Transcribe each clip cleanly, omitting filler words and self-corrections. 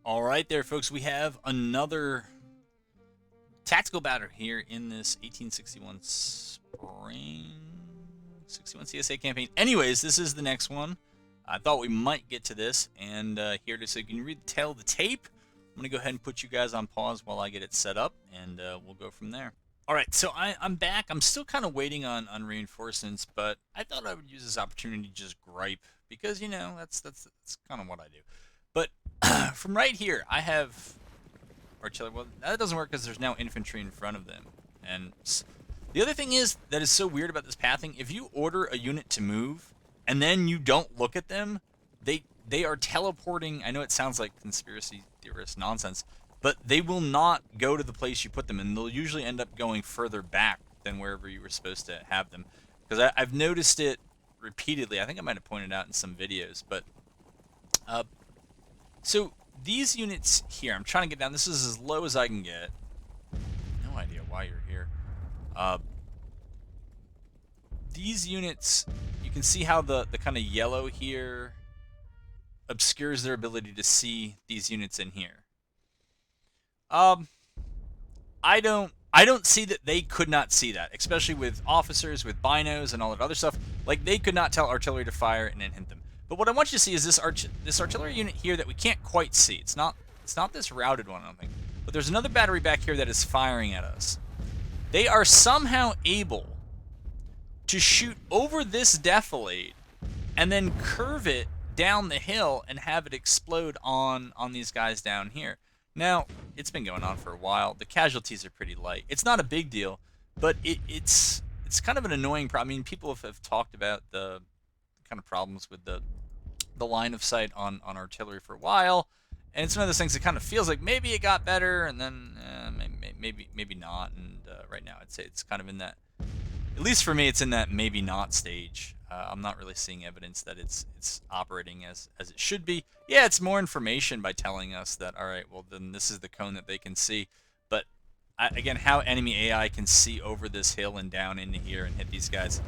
All right, there, folks. We have another tactical battle here in this 1861 Spring 61 CSA campaign. Anyways, this is the next one. I thought we might get to this, and here to so you can read the tail of the tape. I'm gonna go ahead and put you guys on pause while I get it set up, and we'll go from there. All right, so I'm back. I'm still kind of waiting on reinforcements, but I thought I would use this opportunity to just gripe because that's kind of what I do. But from right here, I have artillery. Well, that doesn't work because there's now infantry in front of them. And the other thing is that is so weird about this pathing. If you order a unit to move and then you don't look at them, they are teleporting. I know it sounds like conspiracy theorist nonsense, but they will not go to the place you put them, and they'll usually end up going further back than wherever you were supposed to have them. Because I've noticed it repeatedly. I think I might have pointed out in some videos, but so these units here, I'm trying to get down. This is as low as I can get. No idea why you're here. These units, you can see how the kind of yellow here obscures their ability to see these units in here. I don't see that they could not see that, especially with officers, with binos, and all that other stuff. Like, they could not tell artillery to fire and then hit them. But what I want you to see is this artillery unit here that we can't quite see. It's not this routed one, I don't think. But there's another battery back here that is firing at us. They are somehow able to shoot over this defilade and then curve it down the hill and have it explode on these guys down here. Now, it's been going on for a while. The casualties are pretty light. It's not a big deal, but it's kind of an annoying problem. I mean, people have talked about the kind of problems with the line of sight on artillery for a while, and it's one of those things that kind of feels like maybe it got better, and then maybe not. And right now, I'd say it's kind of in that, at least for me, it's in that maybe not stage. I'm not really seeing evidence that it's operating as it should be. Yeah, it's more information by telling us that, all right, well, then this is the cone that they can see. But again, how enemy AI can see over this hill and down into here and hit these guys,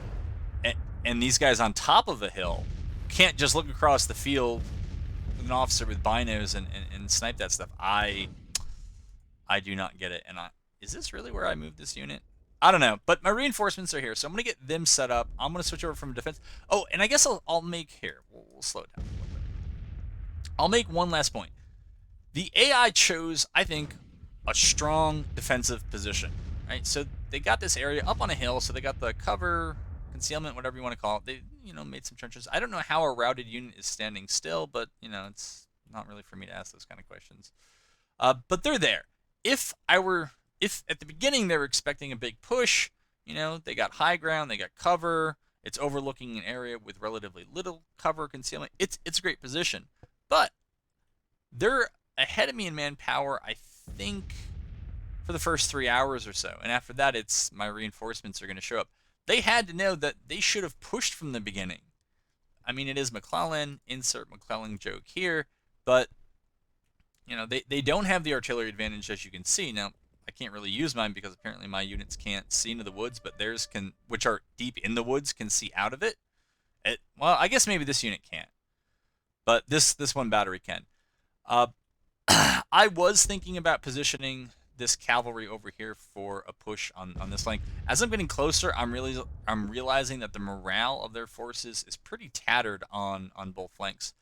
and these guys on top of a hill can't just look across the field with an officer with binos and snipe that stuff. I do not get it. And is this really where I moved this unit? I don't know, but my reinforcements are here, so I'm going to get them set up. I'm going to switch over from defense. Oh, and I guess I'll make here. We'll slow it down a little bit. I'll make one last point. The AI chose, I think, a strong defensive position, right? So they got this area up on a hill, so they got the cover, concealment, whatever you want to call it. They, made some trenches. I don't know how a routed unit is standing still, but, it's not really for me to ask those kind of questions. But they're there. If at the beginning they were expecting a big push, they got high ground, they got cover, it's overlooking an area with relatively little cover concealment. It's a great position. But they're ahead of me in manpower, I think, for the first 3 hours or so. And after that, it's my reinforcements are going to show up. They had to know that they should have pushed from the beginning. I mean, it is McClellan, insert McClellan joke here, but, they don't have the artillery advantage, as you can see. Now, I can't really use mine because apparently my units can't see into the woods, but theirs can, which are deep in the woods, can see out of it. Well, I guess maybe this unit can't, but this one battery can. I was thinking about positioning this cavalry over here for a push on this flank. As I'm getting closer, I'm realizing that the morale of their forces is pretty tattered on both flanks.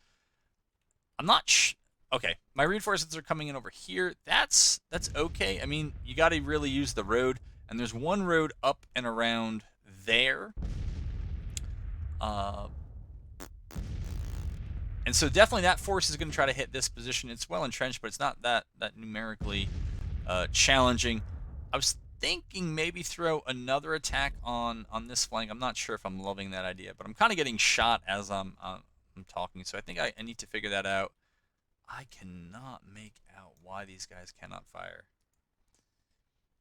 I'm not okay, my reinforcements are coming in over here. That's okay. I mean, you got to really use the road, and there's one road up and around there. And so definitely that force is going to try to hit this position. It's well entrenched, but it's not that numerically challenging. I was thinking maybe throw another attack on this flank. I'm not sure if I'm loving that idea, but I'm kind of getting shot as I'm talking, so I think I need to figure that out. I cannot make out why these guys cannot fire.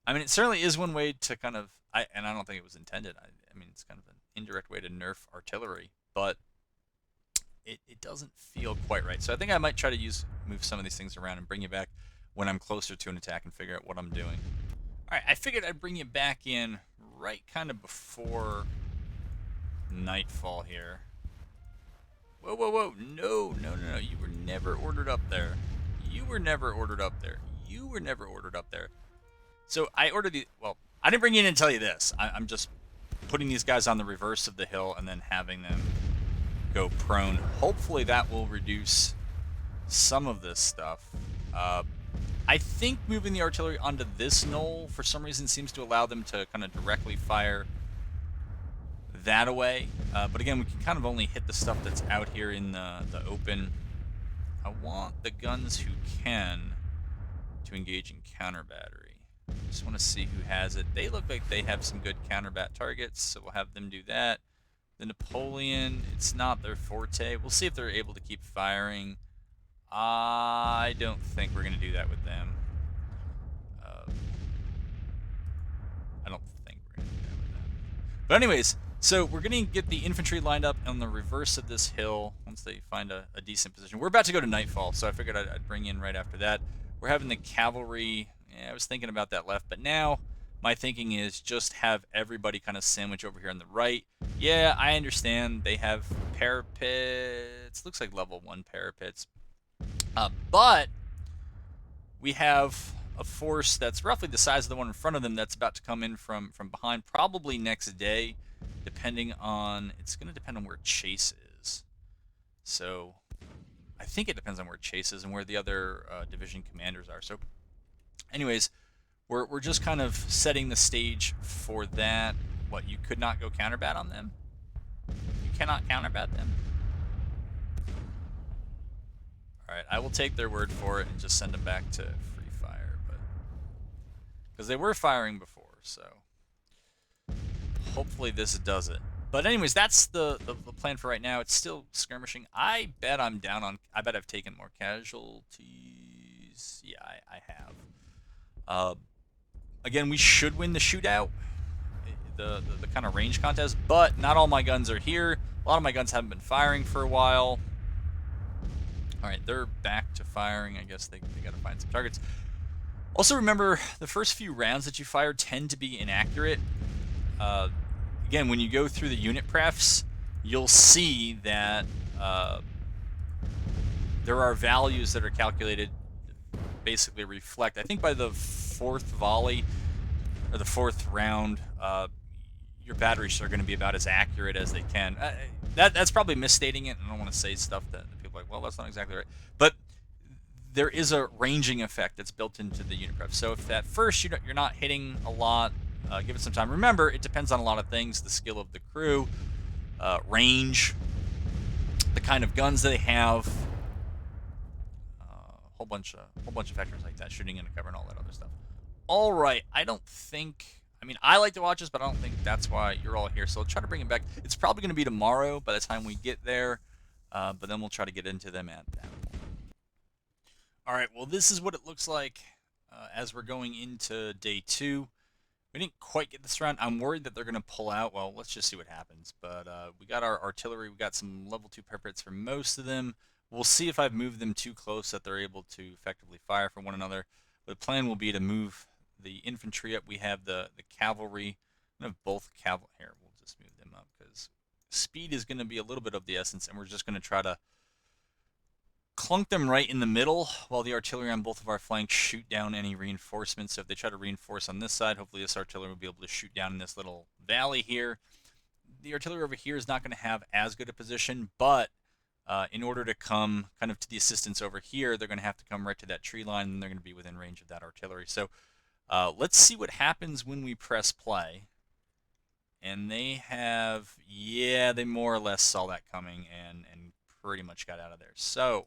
I mean, it certainly is one way to kind of, and I don't think it was intended. I mean, it's kind of an indirect way to nerf artillery, but it doesn't feel quite right. So I think I might try to move some of these things around and bring you back when I'm closer to an attack and figure out what I'm doing. All right, I figured I'd bring you back in right kind of before nightfall here. Whoa, whoa, whoa. No. You were never ordered up there. You were never ordered up there. You were never ordered up there. So I ordered the. Well, I didn't bring you in and tell you this. I'm just putting these guys on the reverse of the hill and then having them go prone. Hopefully that will reduce some of this stuff. I think moving the artillery onto this knoll for some reason seems to allow them to kind of directly fire that away. But again, we can kind of only hit the stuff that's out here in the open. I want the guns who can to engage in counter battery. Just want to see who has it. They look like they have some good counter bat targets, so we'll have them do that. The Napoleon, it's not their forte. We'll see if they're able to keep firing. I don't think we're going to do that with them. I don't think we're going to do that with them. But anyways, so we're going to get the infantry lined up on the reverse of this hill once they find a decent position. We're about to go to nightfall, so I figured I'd bring in right after that. We're having the cavalry. Yeah, I was thinking about that left, but now my thinking is just have everybody kind of sandwich over here on the right. Yeah, I understand they have parapets. Looks like level 1 parapets. But we have a force that's roughly the size of the one in front of them that's about to come in from behind, probably next day, depending on... It's going to depend on where Chase is. So I think it depends on where Chase is and where the other division commanders are. So anyways, we're just kind of setting the stage for that. What, you could not go counterbat on them? You cannot counterbat them? Alright, I will take their word for it and just send them back to free fire, but because they were firing before, so hopefully this does it. But anyways, that's the plan for right now. It's still skirmishing. I bet I'm down on... I bet I've taken more casualties. Yeah, I have. Again, we should win the shootout, the kind of range contest, but not all my guns are here. A lot of my guns haven't been firing for a while. Alright, they're back to firing. I guess they got to find some targets. Also remember, the first few rounds that you fire tend to be inaccurate. Again, when you go through the unit prefs, you'll see that there are values that are calculated basically reflect. I think by the 4th volley, or the 4th round, your batteries are going to be about as accurate as they can. That's probably misstating it, and I don't want to say stuff that people are like, well, that's not exactly right. But there is a ranging effect that's built into the unit prep. So if at first you're not hitting a lot, give it some time. Remember, it depends on a lot of things: the skill of the crew, range, the kind of guns they have, a whole bunch of factors like that, shooting into cover and all that other stuff. All right, I don't think... I mean, I like to watch this, but I don't think that's why you're all here. So I'll try to bring it back. It's probably going to be tomorrow by the time we get there, but then we'll try to get into them at that point. All right, well, this is what it looks like as we're going into day 2. We didn't quite get this round. I'm worried that they're going to pull out. Well, let's just see what happens. But we got our artillery. We got some level 2 parapets for most of them. We'll see if I've moved them too close that they're able to effectively fire for one another. But the plan will be to move the infantry up. We have the cavalry. I'm going to have both cavalry. Here, we'll just move them up because speed is going to be a little bit of the essence, and we're just going to try to clunk them right in the middle while the artillery on both of our flanks shoot down any reinforcements. So if they try to reinforce on this side, hopefully this artillery will be able to shoot down in this little valley here. The artillery over here is not going to have as good a position, but in order to come kind of to the assistance over here, they're going to have to come right to that tree line, and they're going to be within range of that artillery. So let's see what happens when we press play. And they have, yeah, they more or less saw that coming and pretty much got out of there. So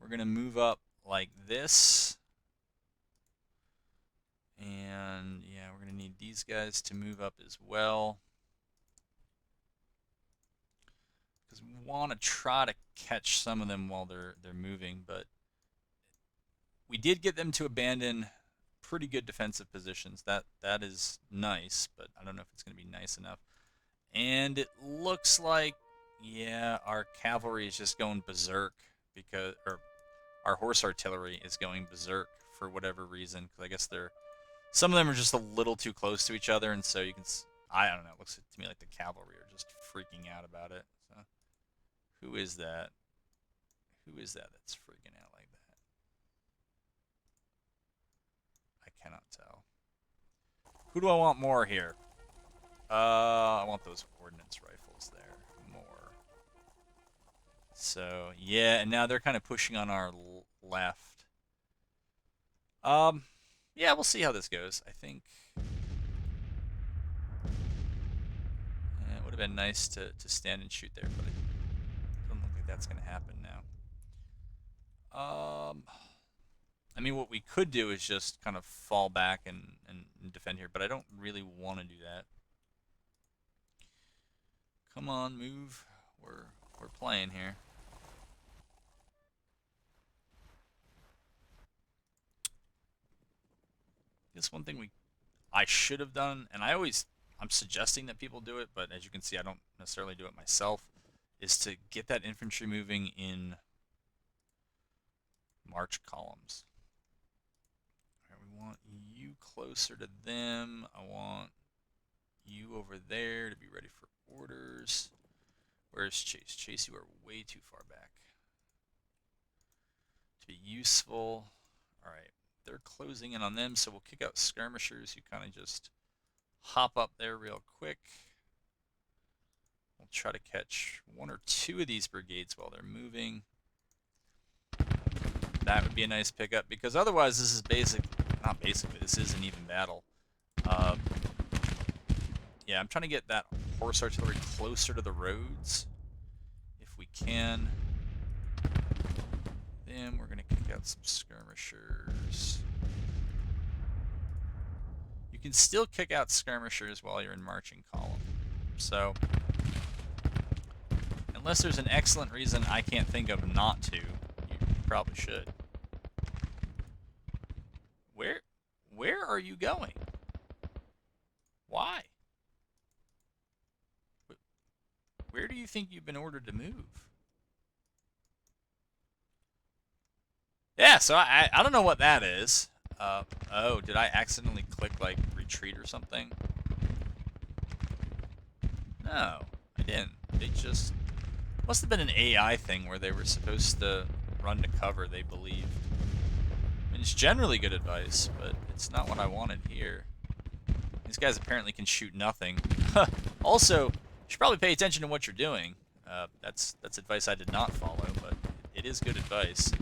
we're going to move up like this. And yeah, we're going to need these guys to move up as well, because we want to try to catch some of them while they're moving. But we did get them to abandon pretty good defensive positions. That is nice, but I don't know if it's going to be nice enough. And it looks like, yeah, our cavalry is just going berserk because, or our horse artillery is going berserk for whatever reason. Because I guess some of them are just a little too close to each other, and so you can, I don't know. It looks to me like the cavalry are just freaking out about it. So, who is that? Who is that that's freaking out like that? cannot tell. Who do I want more here? I want those ordnance rifles there more. So, yeah, and now they're kind of pushing on our left. Yeah, we'll see how this goes. I think it would have been nice to stand and shoot there, but it doesn't look like that's going to happen now. I mean, what we could do is just kind of fall back and defend here, but I don't really want to do that. Come on, move. We're playing here. This one thing I should have done, and I'm suggesting that people do it, but as you can see, I don't necessarily do it myself, is to get that infantry moving in march columns. All right, we want you closer to them. I want you over there to be ready for orders. Where's Chase? Chase, you are way too far back to be useful. All right, they're closing in on them, so we'll kick out skirmishers who kind of just hop up there real quick. We'll try to catch one or two of these brigades while they're moving. That would be a nice pickup, because otherwise this is this is an even battle. Yeah, I'm trying to get that horse artillery closer to the roads, if we can. Then we're going to kick out some skirmishers. You can still kick out skirmishers while you're in marching column. So, unless there's an excellent reason I can't think of not to, you probably should. Where are you going? Why? Where do you think you've been ordered to move? Yeah, so I don't know what that is. Oh, did I accidentally click, like, retreat or something? No, I didn't. They just... Must have been an AI thing where they were supposed to run to cover, they believed. I mean, it's generally good advice, but it's not what I wanted here. These guys apparently can shoot nothing. Also, you should probably pay attention to what you're doing. That's advice I did not follow, but it is good advice.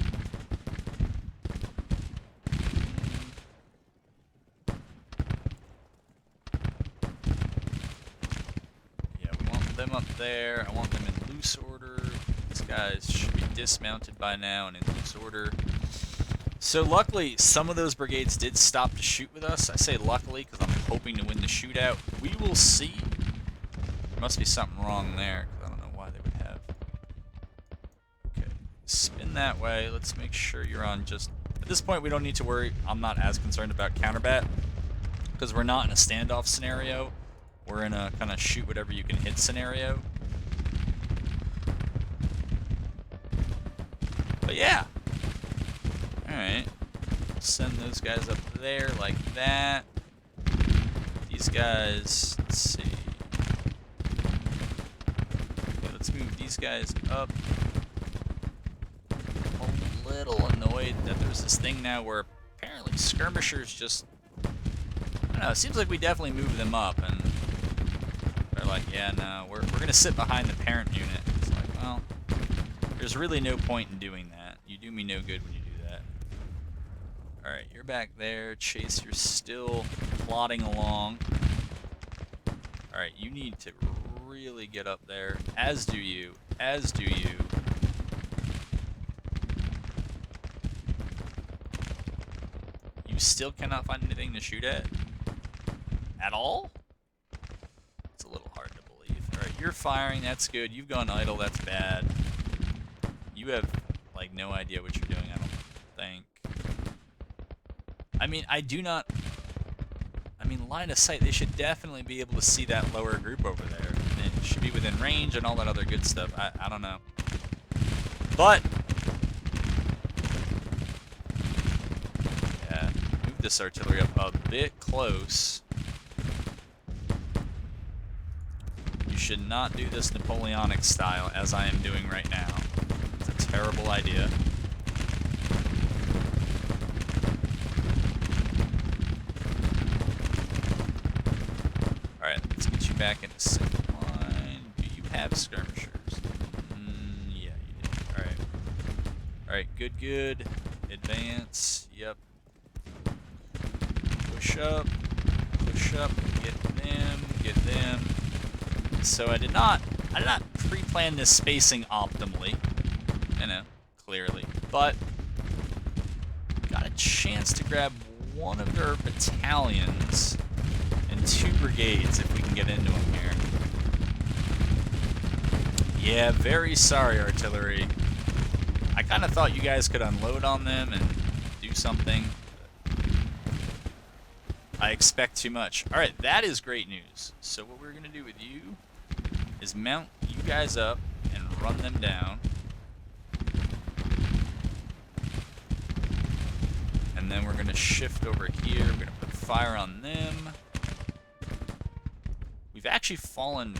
Yeah, we want them up there. I want them in loose order. These guys should be dismounted by now and in loose order. So luckily, some of those brigades did stop to shoot with us. I say luckily because I'm hoping to win the shootout. We will see. There must be something wrong there, because I don't know why they would have. Okay, spin that way. Let's make sure you're on just... At this point, we don't need to worry. I'm not as concerned about counterbat, because we're not in a standoff scenario. We're in a kind of shoot whatever you can hit scenario. But yeah. Alright. Send those guys up there like that. These guys, let's see. Okay, let's move these guys up. I'm a little annoyed that there's this thing now where apparently skirmishers just... I don't know, it seems like we definitely move them up, and they're like, yeah, no, we're going to sit behind the parent unit. It's like, well, there's really no point in doing that. You do me no good when you do that. Alright, you're back there. Chase, you're still plodding along. Alright, you need to really get up there. As do you. As do you. You still cannot find anything to shoot at? At all? It's a little hard to believe. Alright, you're firing. That's good. You've gone idle. That's bad. You have, like, no idea what you're doing, I don't think. I mean, line of sight, they should definitely be able to see that lower group over there. And it should be within range and all that other good stuff. I don't know. But, yeah, move this artillery up a bit close. You should not do this Napoleonic style, as I am doing right now. It's a terrible idea. back into single line. Do you have skirmishers? Yeah, you do. Alright. Alright, good, good. Advance. Yep. Push up. Push up. Get them. Get them. So I did not pre-plan this spacing optimally. You know, clearly. But got a chance to grab one of their battalions and 2 brigades if we can get into them here. Yeah, very sorry, artillery. I kind of thought you guys could unload on them and do something. I expect too much. Alright, that is great news. So what we're going to do with you is mount you guys up and run them down. And then we're going to shift over here. We're going to put fire on them. We've actually fallen...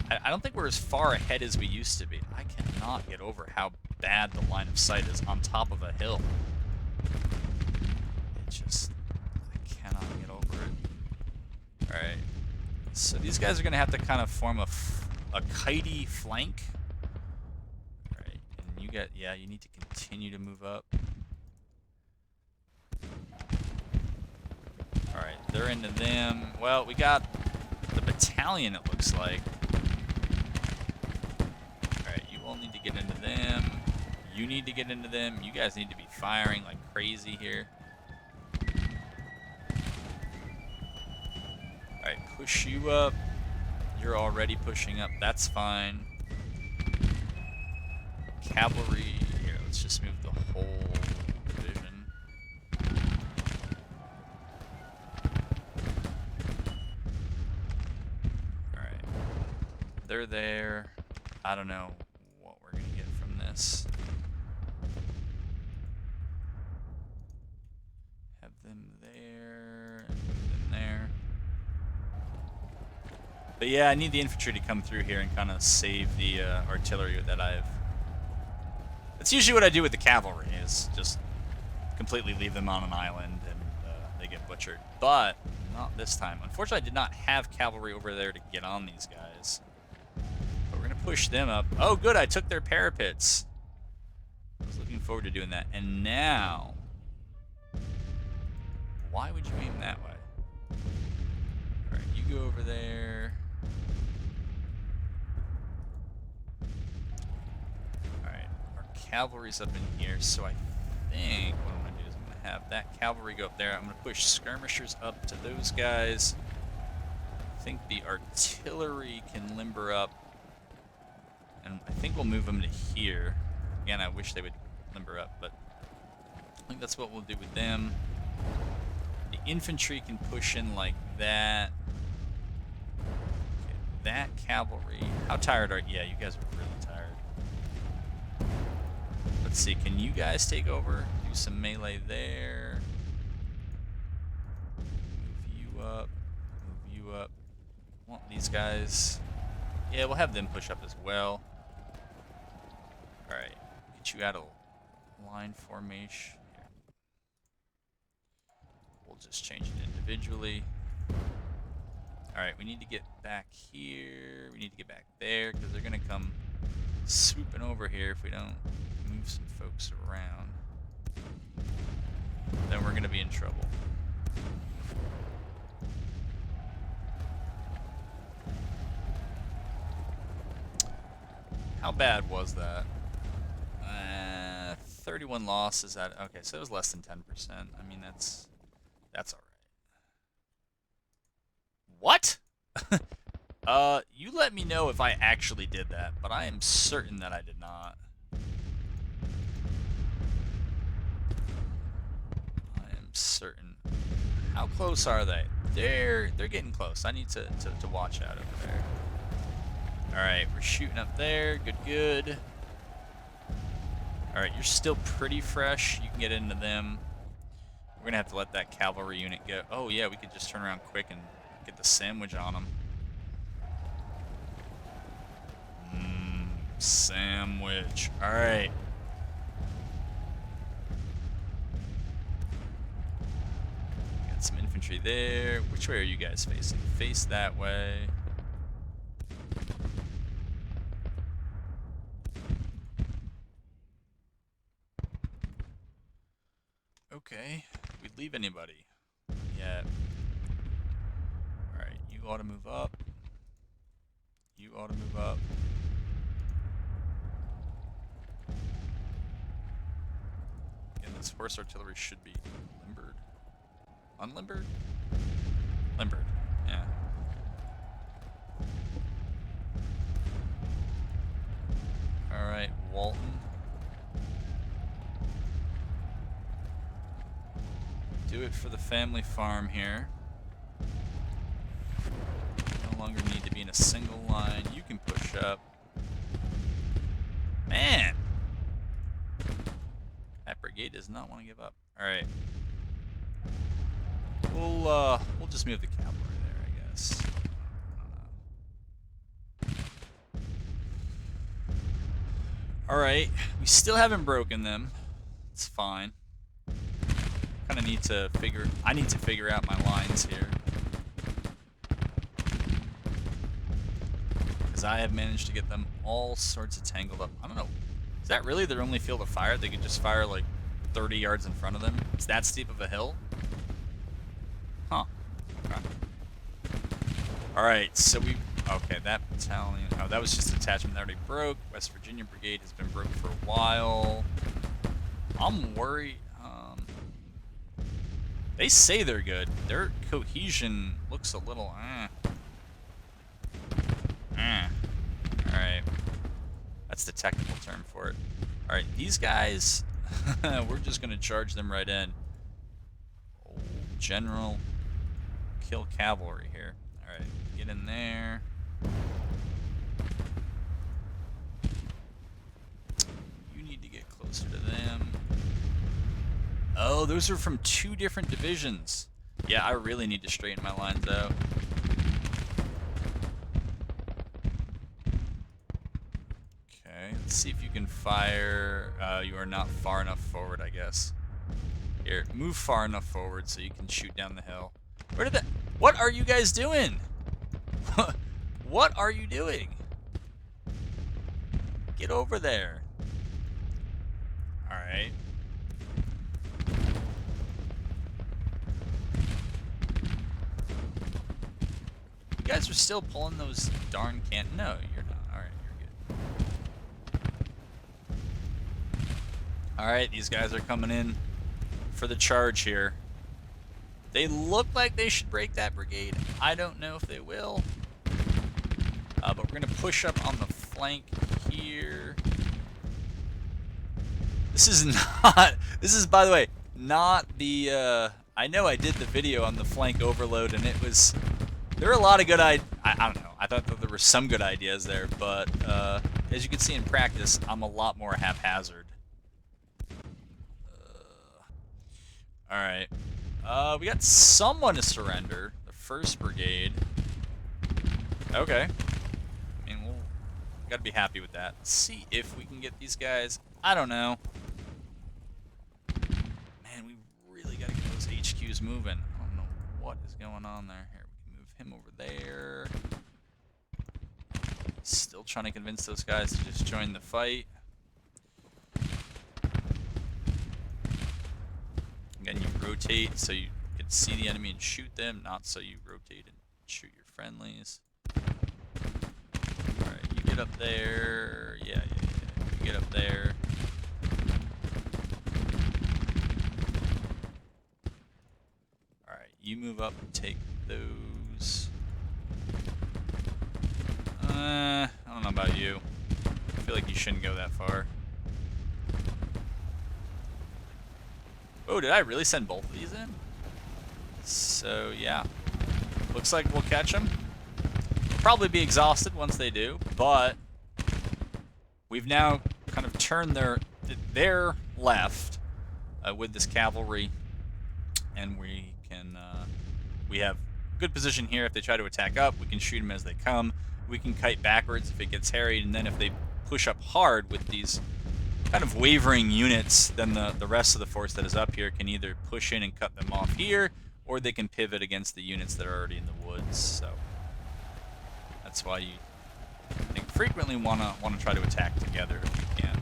I don't think we're as far ahead as we used to be. I cannot get over how bad the line of sight is on top of a hill. It just... I cannot get over it. Alright. So these guys are going to have to kind of form a kitey flank. Alright. And you got... Yeah, you need to continue to move up. Alright, they're into them. Well, we got the battalion, it looks like. Alright, you all need to get into them. You need to get into them. You guys need to be firing like crazy here. Alright, push you up. You're already pushing up. That's fine. Cavalry. Here, let's just move the whole division. They're there. I don't know what we're going to get from this. Have them there. And them there. But yeah, I need the infantry to come through here and kind of save the artillery that I've... That's usually what I do with the cavalry, is just completely leave them on an island and they get butchered. But not this time. Unfortunately, I did not have cavalry over there to get on these guys. We're going to push them up. Oh, good, I took their parapets. I was looking forward to doing that. And now... Why would you aim that way? Alright, you go over there. Alright, our cavalry's up in here, so I think what I'm going to do is I'm going to have that cavalry go up there. I'm going to push skirmishers up to those guys. I think the artillery can limber up. And I think we'll move them to here. Again, I wish they would limber up, but I think that's what we'll do with them. The infantry can push in like that. Okay, that cavalry. How tired are you? Yeah, you guys are really tired. Let's see, can you guys take over? Do some melee there. Move you up. Move you up. Want these guys. Yeah, we'll have them push up as well. Alright, get you out of line formation. Here. We'll just change it individually. Alright, we need to get back here. We need to get back there, because they're going to come swooping over here if we don't move some folks around. Then we're going to be in trouble. How bad was that? 31 losses at... Okay, so it was less than 10%. I mean, that's alright. What? You let me know if I actually did that, but I am certain that I did not. I am certain. How close are they? They're getting close. I need to watch out over there. Alright, we're shooting up there. Good, good. Alright, you're still pretty fresh. You can get into them. We're going to have to let that cavalry unit go. Oh, yeah, we could just turn around quick and get the sandwich on them. Sandwich. Alright. Got some infantry there. Which way are you guys facing? Face that way. Okay. We'd leave anybody. Yeah. Alright, you ought to move up. You ought to move up. And this horse artillery should be limbered. Unlimbered? Limbered. Yeah. Alright, Walton. Do it for the family farm here. No longer need to be in a single line. You can push up. Man! That brigade does not want to give up. Alright. We'll just move the cavalry there, I guess. Alright. We still haven't broken them. It's fine. I need to figure out my lines here. Because I have managed to get them all sorts of tangled up. I don't know. Is that really their only field of fire? They could just fire like 30 yards in front of them? It's that steep of a hill? Huh. Okay. Alright, so we... Okay, that battalion... Oh, that was just a detachment that already broke. West Virginia Brigade has been broke for a while. I'm worried... They say they're good. Their cohesion looks a little Alright. That's the technical term for it. Alright, these guys, we're just going to charge them right in. Old General, kill cavalry here. Alright, get in there. You need to get closer to them. Oh, those are from 2 different divisions. Yeah, I really need to straighten my lines out. Okay, let's see if you can fire. You are not far enough forward, I guess. Here, move far enough forward so you can shoot down the hill. Where did that... What are you guys doing? What are you doing? Get over there. Alright. You guys are still pulling those darn can't. No, you're not. Alright, you're good. Alright, these guys are coming in for the charge here. They look like they should break that brigade. I don't know if they will. But we're going to push up on the flank here. This is not... This is, by the way, not the... I know I did the video on the flank overload, and it was... There are a lot of good I don't know. I thought that there were some good ideas there, but as you can see in practice, I'm a lot more haphazard. Alright. We got someone to surrender. The 1st Brigade. Okay. I mean, we gotta be happy with that. Let's see if we can get these guys. I don't know. Man, we really gotta get those HQs moving. I don't know what is going on there. Here, we can move him over there. Still trying to convince those guys to just join the fight. Again, you rotate so you can see the enemy and shoot them, not so you rotate and shoot your friendlies. Alright, you get up there. Yeah. You get up there. Alright, you move up and take those. I don't know about you. I feel like you shouldn't go that far. Oh, did I really send both of these in? So, yeah. Looks like we'll catch them. Probably be exhausted once they do, but we've now kind of turned their left with this cavalry, and we can we have good position here. If they try to attack up, we can shoot them as they come. We can kite backwards if it gets harried, and then if they push up hard with these kind of wavering units, then the rest of the force that is up here can either push in and cut them off here, or they can pivot against the units that are already in the woods. So that's why you, I think, frequently want to try to attack together if you can.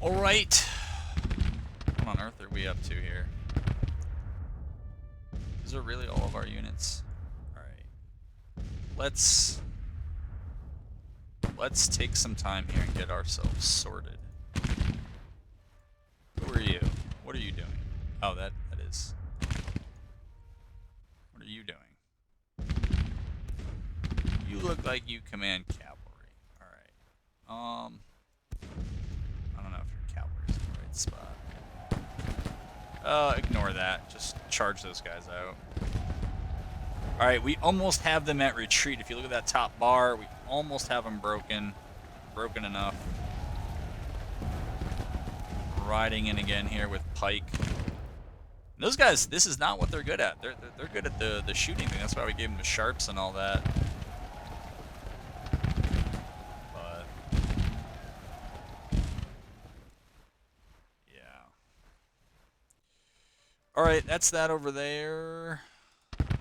Alright. What on earth are we up to here? These are really all of our units. Alright. Let's take some time here and get ourselves sorted. Who are you? What are you doing? Oh, that is. What are you doing? You look like you command cavalry. Alright. I don't know if your cavalry is in the right spot. Ignore that. Just charge those guys out. Alright, we almost have them at retreat. If you look at that top bar, we almost have them broken. Broken enough. Riding in again here with pike. And those guys, this is not what they're good at. They're good at the shooting thing. That's why we gave them the sharps and all that. But yeah. All right, that's that over there.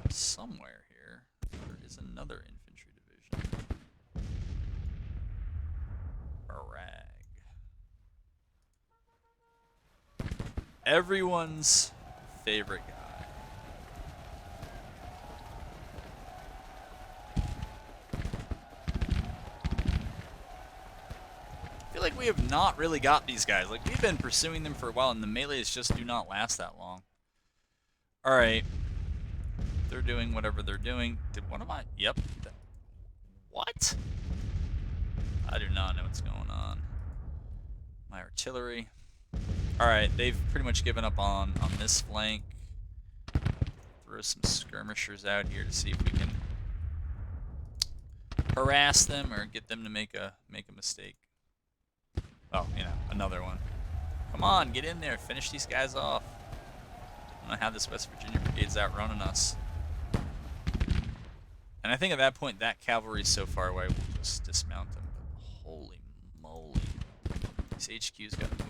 Somewhere here, there is another infantry division. Barrag. Everyone's favorite guy. I feel like we have not really got these guys. Like, we've been pursuing them for a while, and the melees just do not last that long. Alright. They're doing whatever they're doing. Did one of my... Yep. What? I do not know what's going on. My artillery. Alright, they've pretty much given up on this flank. Throw some skirmishers out here to see if we can harass them or get them to make a mistake. Oh, you know, another one. Come on, get in there, finish these guys off. I don't know how this West Virginia brigade's outrunning us. And I think at that point, that cavalry is so far away, we'll just dismount them. But holy moly. These HQ's got to move.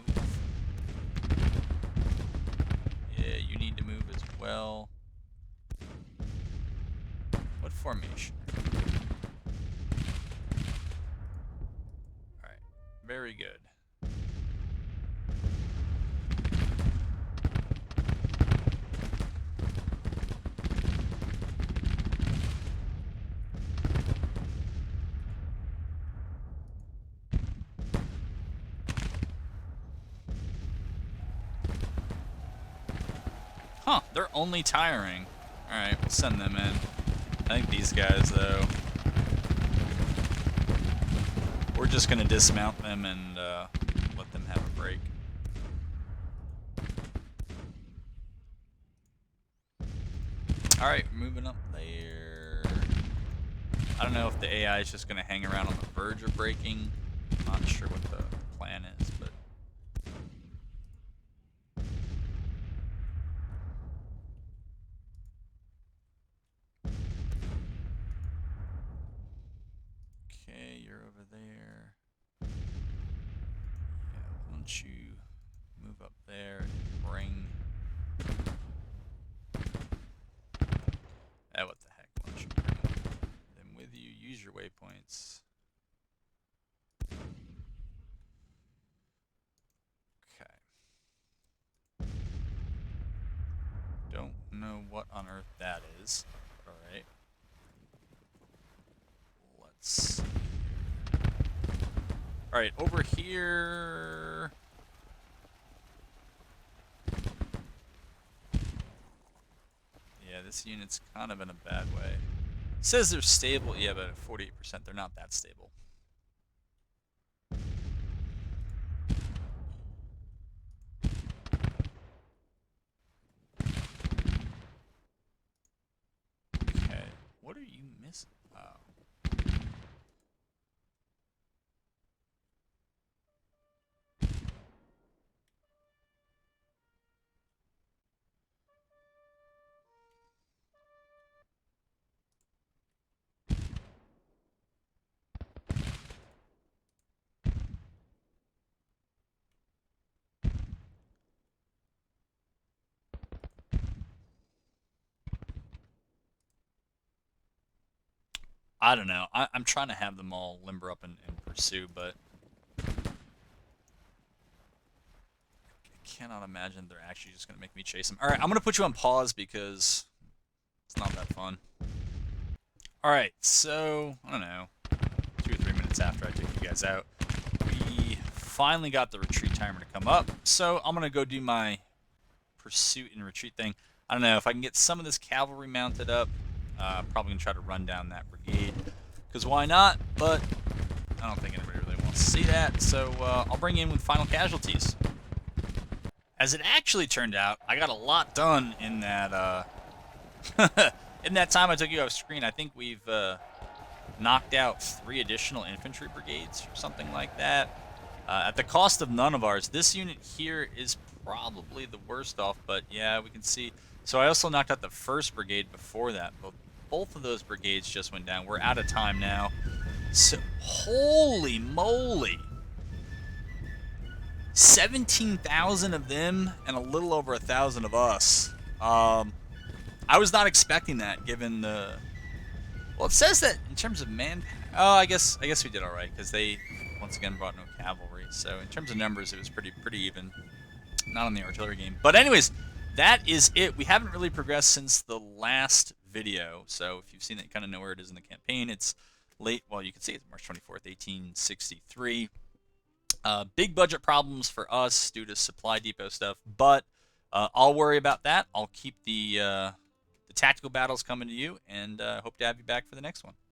Yeah, you need to move as well. What formation? Alright, very good. Huh, they're only tiring. Alright, we'll send them in. I think these guys, though, we're just going to dismount them and let them have a break. Alright, moving up there. I don't know if the AI is just going to hang around on the verge of breaking. I'm not sure what the plan is, but... Okay, you're over there. Yeah, why don't you move up there and bring... what the heck, why don't you bring them with you? Use your waypoints. Okay. Don't know what on earth that is. Alright. Let's see. Alright, over here... Yeah, this unit's kind of in a bad way. It says they're stable, yeah, but at 48%, they're not that stable. Okay, what are you missing? Oh. I don't know. I'm trying to have them all limber up and pursue, but cannot imagine they're actually just going to make me chase them. All right, I'm going to put you on pause because it's not that fun. All right, so, I don't know, 2 or 3 minutes after I took you guys out, we finally got the retreat timer to come up. So I'm going to go do my pursuit and retreat thing. I don't know if I can get some of this cavalry mounted up. Probably going to try to run down that brigade, because why not? But I don't think anybody really wants to see that, so I'll bring you in with final casualties. As it actually turned out, I got a lot done in that in that time I took you off screen. I think we've knocked out 3 additional infantry brigades or something like that. At the cost of none of ours. This unit here is probably the worst off, but yeah, we can see. So I also knocked out the 1st brigade before that. Both of those brigades just went down. We're out of time now. So, holy moly. 17,000 of them and a little over 1,000 of us. I was not expecting that, given the... Well, it says that in terms of man... Oh, I guess we did all right, because they, once again, brought no cavalry. So in terms of numbers, it was pretty even. Not on the artillery game. But anyways, that is it. We haven't really progressed since the last video. So if you've seen it, you kind of know where it is in the campaign. It's late... Well, you can see it's March 24th, 1863. Big budget problems for us due to supply depot stuff, but I'll worry about that. I'll keep the tactical battles coming to you, and hope to have you back for the next one.